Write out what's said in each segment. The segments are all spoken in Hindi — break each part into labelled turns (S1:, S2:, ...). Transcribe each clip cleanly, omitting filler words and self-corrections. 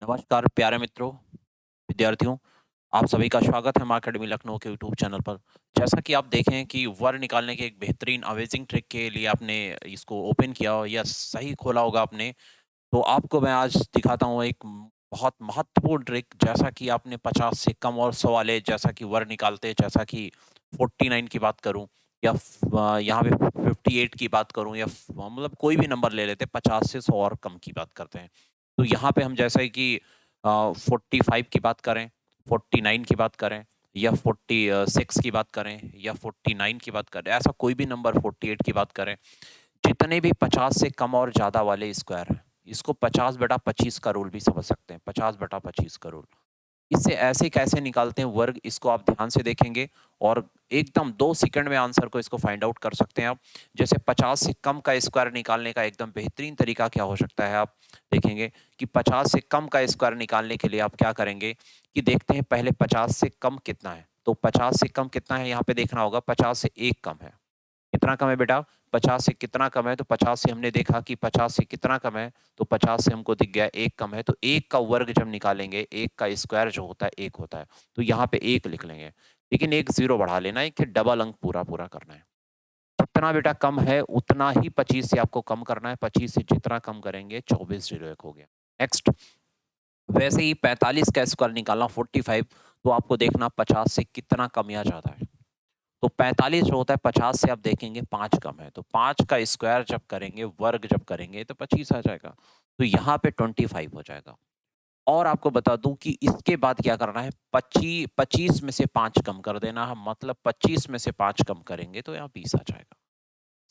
S1: नमस्कार प्यारे मित्रों, विद्यार्थियों, आप सभी का स्वागत है माँ अकेडमी लखनऊ के यूट्यूब चैनल पर। जैसा कि आप देखें कि वर्ड निकालने के एक बेहतरीन अमेजिंग ट्रिक के लिए आपने इसको ओपन किया हो या सही खोला होगा आपने, तो आपको मैं आज दिखाता हूँ एक बहुत महत्वपूर्ण ट्रिक। जैसा कि आपने 50 से कम और सवाल है, जैसा कि वर्ड निकालते हैं, जैसा कि 49 की बात करूँ या यहाँ पे 58 की बात करूँ या मतलब कोई भी नंबर ले लेते हैं, 50 से 100 और कम की बात करते हैं। तो यहाँ पे हम जैसा है कि 45 की बात करें, 49 की बात करें या 46 की बात करें या 49 की बात करें, ऐसा कोई भी नंबर 48 की बात करें, जितने भी 50 से कम और ज़्यादा वाले स्क्वायर हैं, इसको 50/25 का रूल भी समझ सकते हैं, 50/25 का रूल। इससे ऐसे कैसे निकालते हैं वर्ग, इसको आप ध्यान से देखेंगे और एकदम 2 सेकंड में आंसर को इसको फाइंड आउट कर सकते हैं आप। जैसे 50 से कम का स्क्वायर निकालने का एकदम बेहतरीन तरीका क्या हो सकता है, आप देखेंगे कि 50 से कम का स्क्वायर निकालने के लिए आप क्या करेंगे कि देखते हैं पहले 50 से कम कितना है। तो 50 से कम कितना है यहाँ पे देखना होगा, 50 से 1 कम है। कितना कम है बेटा? 50 से कितना कम है? तो 50 से हमने देखा कि 50 से कितना कम है, तो 50 से हमको दिख गया 1 कम है, तो 1 का वर्ग जब निकालेंगे, 1 का स्क्वायर जो होता है 1 होता है, तो यहाँ पे 1 लिख लेंगे। लेकिन एक 0 बढ़ा लेना है कि डबल अंक पूरा-पूरा करना है। जितना बेटा कम है उतना ही 25 से आपको कम करना है, 25 से जितना कम करेंगे 24 0 1 हो गया। नेक्स्ट, वैसे ही 45 का स्क्वायर निकालना 45, तो आपको देखना 50 से कितना कम या ज़्यादा है। तो 45 जो होता है 50 से आप देखेंगे 5 कम है, तो 5 का स्क्वायर जब करेंगे, वर्ग जब करेंगे तो 25 आ जाएगा। तो यहाँ पे 25 हो जाएगा। और आपको बता दूँ कि इसके बाद क्या करना है, 25 में से 5 कम कर देना है, मतलब 25 में से 5 कम करेंगे तो यहाँ 20 आ जाएगा।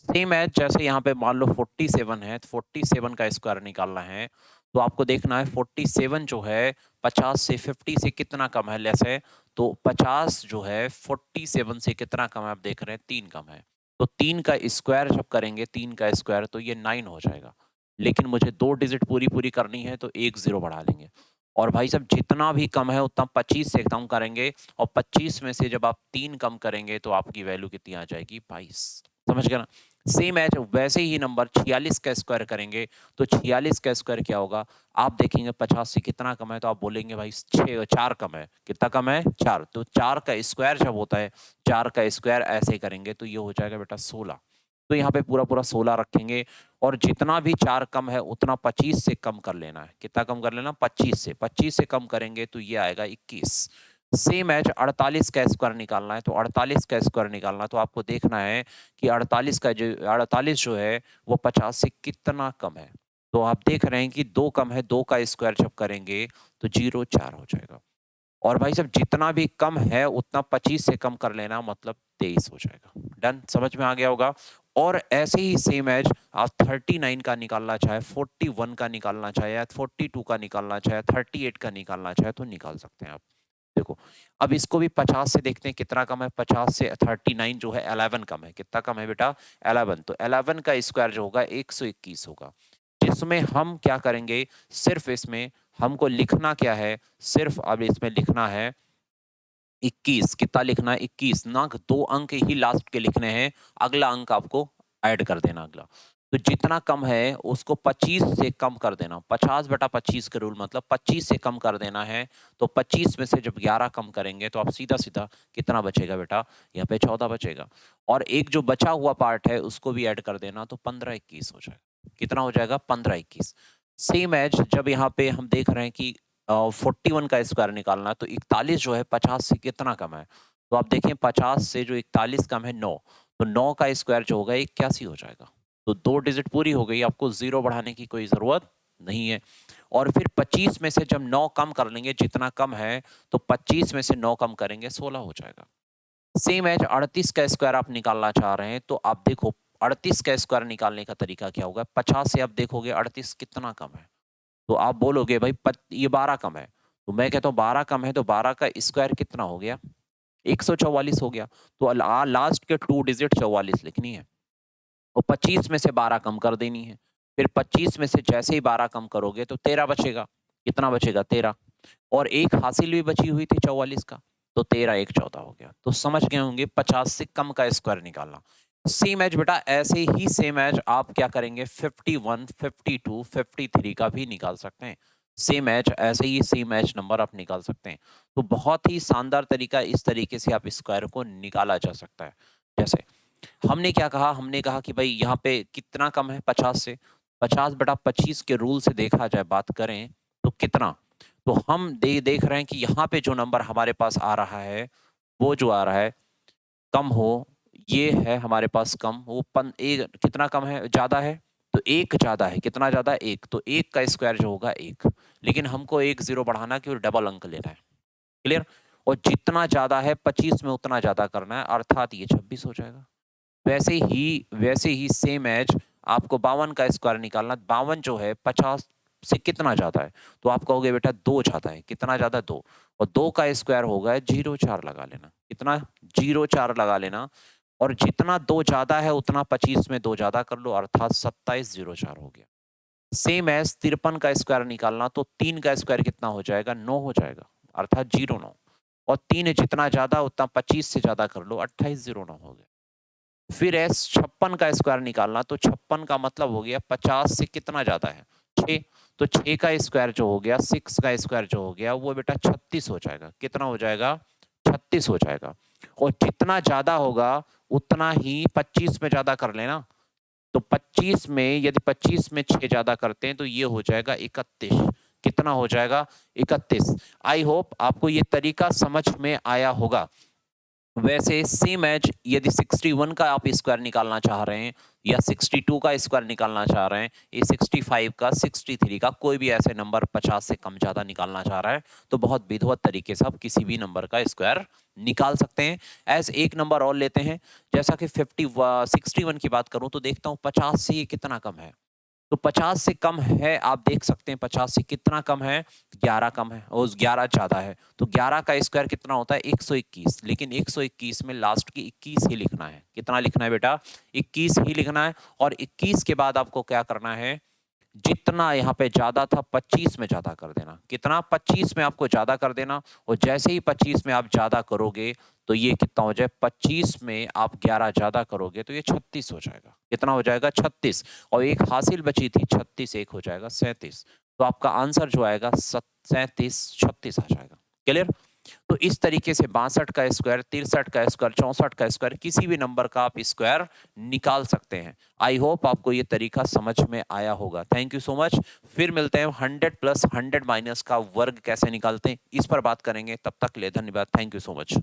S1: सेम है, जैसे यहाँ पे मान लो 47 है, तो 47 का स्क्वायर निकालना है, तो आपको देखना है 47 जो है 50 से 50 से कितना कम है, लेस है, तो 50 जो है 47 से कितना कम है, आप देख रहे हैं 3 कम है। तो 3 का स्क्वायर जब करेंगे, 3 का स्क्वायर तो ये 9 हो जाएगा। लेकिन मुझे 2 डिजिट पूरी-पूरी करनी है तो 1 0 बढ़ा लेंगे। और भाई साहब जितना भी कम है उतना 25 से कम करेंगे और 25 में से जब आप 3 कम करेंगे तो आपकी वैल्यू कितनी आ जाएगी, 22। समझ गए ना? सेम एज वैसे ही नंबर 46 का स्क्वायर करेंगे, तो 46 का स्क्वायर क्या होगा? आप देखेंगे 50 से कितना कम है, तो आप बोलेंगे भाई 4 कम है। कितना कम है? 4। तो 4 का स्क्वायर जब होता है, 4 का स्क्वायर ऐसे करेंगे तो ये हो जाएगा बेटा 16। तो यहाँ पे पूरा-पूरा 16 रखेंगे और जितना भी 4 कम है उतना 25 से कम कर लेना है। कितना कम कर लेना? 25 से। 25 से कम करेंगे तो ये आएगा 21। सेम एज 48 का स्क्वायर निकालना है, तो 48 का स्क्वायर निकालना है तो आपको देखना है कि 48 जो है वो 50 से कितना कम है। तो आप देख रहे हैं कि 2 कम है, 2 का स्क्वायर जब करेंगे तो 0 4 हो जाएगा। और भाई साहब जितना भी कम है उतना 25 से कम कर लेना, मतलब 23 हो जाएगा। डन, समझ में आ गया होगा। और ऐसे ही सेम एज आप 39 का निकालना चाहे, 41 का निकालना चाहे या 42 का निकालना चाहे, 38 का निकालना चाहे तो निकाल सकते हैं आप। देखो, अब इसको भी 50 से देखते हैं कितना कम है। 50 से 39 जो है 11 कम है। कितना कम है बेटा? 11। तो 11 का स्क्वायर जो होगा 121 होगा, जिसमें हम क्या करेंगे, सिर्फ इसमें हमको लिखना क्या है, सिर्फ अब इसमें लिखना है 21। कितना लिखना है? 21 ना, 2 अंक ही लास्ट के लिखने हैं, अगला अंक आपको ऐड कर देना अगला। तो जितना कम है उसको 25 से कम कर देना। 50/25 का रूल, मतलब 25 से कम कर देना है। तो 25 में से जब 11 कम करेंगे तो आप सीधा-सीधा कितना बचेगा बेटा? यहाँ पे 14 बचेगा। और एक जो बचा हुआ पार्ट है उसको भी ऐड कर देना, तो 15-21 हो जाएगा। कितना हो जाएगा? 15-21। सेम एज जब यहाँ पे हम देख रहे हैं कि 41 का स्क्वायर निकालना है, तो 41 जो है 50 से कितना कम है? तो आप देखें 50 से जो 41 कम है 9, तो 9 का स्क्वायर जो होगा 81 हो जाएगा। तो 2 डिजिट पूरी हो गई, आपको 0 बढ़ाने की कोई ज़रूरत नहीं है। और फिर 25 में से जब 9 कम कर लेंगे, जितना कम है, तो 25 में से 9 कम करेंगे 16 हो जाएगा। सेम एज 38 का स्क्वायर आप निकालना चाह रहे हैं, तो आप देखो 38 का स्क्वायर निकालने का तरीका क्या होगा? 50 से आप देखोगे 38 कितना कम है? तो आप बोलोगे भाई ये 12 कम है। तो मैं कहता हूँ 12 कम है तो 12 का स्क्वायर कितना हो गया? 144 हो गया। तो लास्ट के 2 डिजिट 44 लिखनी है और 25 में से 12 कम कर देनी है। फिर 25 में से जैसे ही 12 कम करोगे तो 13 बचेगा। कितना बचेगा? 13। और एक हासिल भी बची हुई थी 44 का, तो 13 1 14 हो गया। तो समझ गए होंगे 50 से कम का स्क्वायर निकालना। सेम एज बेटा ऐसे ही सेम एज आप क्या करेंगे, 51, 52, 53 का भी निकाल सकते हैं। सेम एज, ऐसे ही सेम एज नंबर आप निकाल सकते हैं। तो बहुत ही शानदार तरीका, इस तरीके से आप स्क्वायर को निकाला जा सकता है। जैसे हमने क्या कहा, हमने कहा कि भाई यहाँ पे कितना कम है 50 से, 50/25 के रूल से देखा जाए, बात करें तो कितना, तो हम देख रहे हैं कि यहाँ पे जो नंबर हमारे पास आ रहा है, वो जो आ रहा है कम हो, ये है हमारे पास कम, वो कितना कम है, ज्यादा है, तो एक ज्यादा है, कितना ज्यादा, एक, तो एक का स्क्वायर जो होगा एक, लेकिन हमको एक जीरो बढ़ाना कि डबल अंक लेना है। क्लियर? और जितना ज्यादा है 25 में उतना ज्यादा करना है, अर्थात ये 26 हो जाएगा। वैसे ही सेम एज आपको 52 का स्क्वायर निकालना, 52 जो है 50 से कितना ज्यादा है, तो आप कहोगे बेटा 2 ज्यादा है, कितना ज्यादा, 2, और 2 का स्क्वायर होगा 0,4 लगा लेना, कितना, 0,4 लगा लेना, और जितना 2 ज्यादा है उतना 25 में 2 ज्यादा कर लो, अर्थात 27,004 हो गया। सेम एज 53 का स्क्वायर निकालना, तो 3 का स्क्वायर कितना हो जाएगा, 9 हो जाएगा, अर्थात 09, और 3 जितना ज्यादा उतना 25 से ज्यादा कर लो, 28,09 हो गया। फिर है 56 का स्क्वायर निकालना, तो 56 का मतलब हो गया 50 से कितना ज्यादा है, 6, तो 6 का स्क्वायर जो हो गया, 6 का स्क्वायर जो हो गया, वो बेटा 36 हो जाएगा, कितना हो जाएगा, 36 हो जाएगा। और जितना ज्यादा होगा उतना ही 25 में ज्यादा कर लेना, तो 25 में, यदि 25 में 6 ज्यादा करते हैं तो ये हो जाएगा 31, कितना हो जाएगा, 31। आई होप आपको ये तरीका समझ में आया होगा। वैसे सेम एज यदि 61 का आप स्क्वायर निकालना चाह रहे हैं, या 62 का स्क्वायर निकालना चाह रहे हैं, ये 65 का, 63 का, कोई भी ऐसे नंबर 50 से कम ज्यादा निकालना चाह रहा है, तो बहुत विधिवत तरीके से आप किसी भी नंबर का स्क्वायर निकाल सकते हैं। एज एक नंबर और लेते हैं, जैसा कि 61 की बात करूं तो देखता हूं 50 से ये कितना कम है, तो 50 से कम है, आप देख सकते हैं 50 से कितना कम है, 11 कम है, और 11 ज्यादा है, तो 11 का स्क्वायर कितना होता है, 121, लेकिन 121 में लास्ट की 21 ही लिखना है, कितना लिखना है बेटा, 21 ही लिखना है। और 21 के बाद आपको क्या करना है, जितना यहाँ पे ज्यादा था 25 में ज्यादा कर देना, कितना, 25 में आपको ज्यादा कर देना, और जैसे ही 25 में आप ज्यादा करोगे तो ये कितना हो जाए, 25 में आप 11 ज्यादा करोगे तो ये 36 हो जाएगा, कितना हो जाएगा, 36, और एक हासिल बची थी 36, एक हो जाएगा 37, तो आपका आंसर जो आएगा 37, 36 आ जाएगा। क्लियर? तो इस तरीके से 62 का स्क्वायर, 63 का स्क्वायर, 64 का स्क्वायर, किसी भी नंबर का आप स्क्वायर निकाल सकते हैं। आई होप आपको ये तरीका समझ में आया होगा। Thank you so much. फिर मिलते हैं 100 + 100 - का वर्ग कैसे निकालते हैं, इस पर बात करेंगे। तब तक के लिए धन्यवाद। Thank you so much.